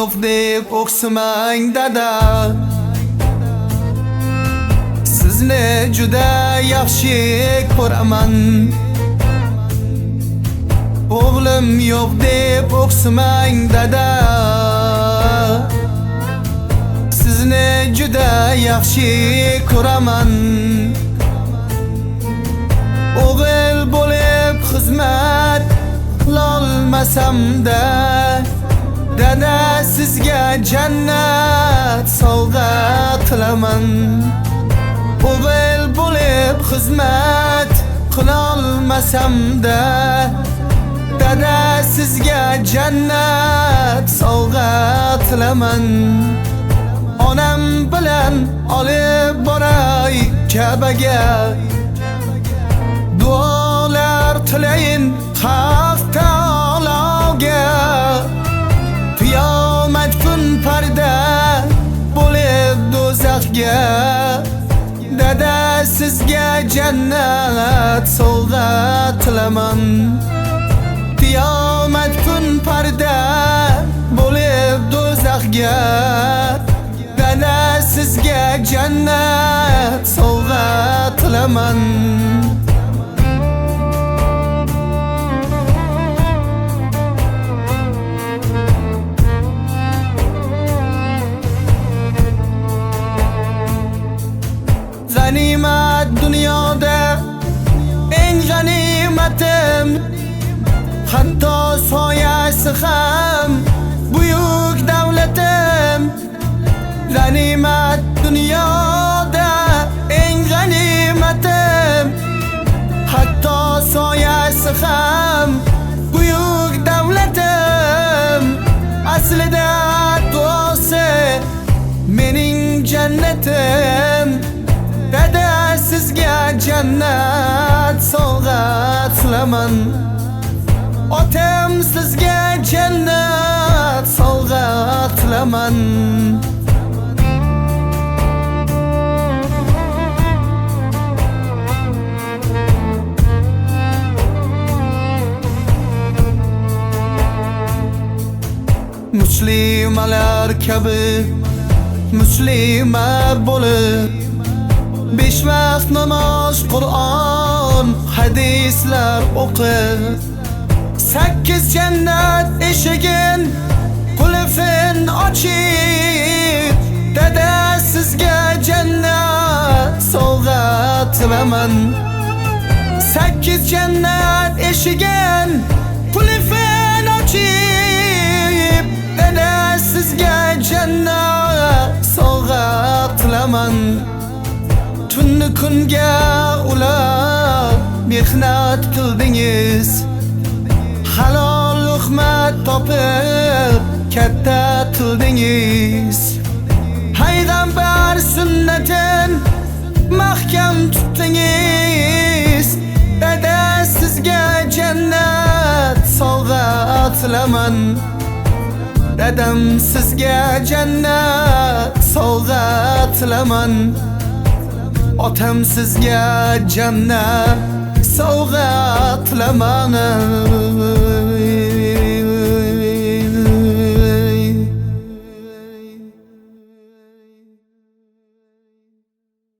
yo'q deb o'ksimang dada. Sizni juda yaxshi ko'raman. O'g'lim yo'q deb o'ksimang dada. Sizni juda yaxshi ko'raman. O'g'il bo'lib xizmat qilolmasam-da, dada sizga jannat sovg'a qilaman. O'g'il bo'lib xizmat qilolmasam-da, dada sizga jannat sovg'a qilaman. Onam bilan olib boray Ka'baga, duolar tilayin Haq taologa. Qiyomat kun parda bo'lib do'zaxga, dada sizga jannat sovg'a qilaman. Qiyomat kun parda bo'lib do'zaxga, dada sizga jannat sovg'a qilaman. G'animat dunyoda eng g'animatim, hatto soyasi ham buyuk davlatim. G'animat dunyoda eng g'animatim, hatto soyasi ham buyuk davlatim. Aslida duosi mening jannatim, dada sizga jannat sovg'a qilaman. Otam sizga jannat sovg'a qilaman. Muslimalar kabi muslima bo'lib, 5 vaqt namoz, Qur'on, hadislar o'qib, 8 jannat eshigin qulfin ochib, dada sizga jannat sovg'a qilaman. 8 jannat eshigin qulfin ochib, dada sizga jannat sovg'a qilaman. Tunni kunga ulab mehnat qildingiz, halol luqmat topib katta qildingiz. Payg'ambar sunnatin mahkam tutdingiz, dada sizga jannat sovg'a qilaman. Dadam sizga jannat sovg'a qilaman. Otam sizga jannat sovg'a qilaman.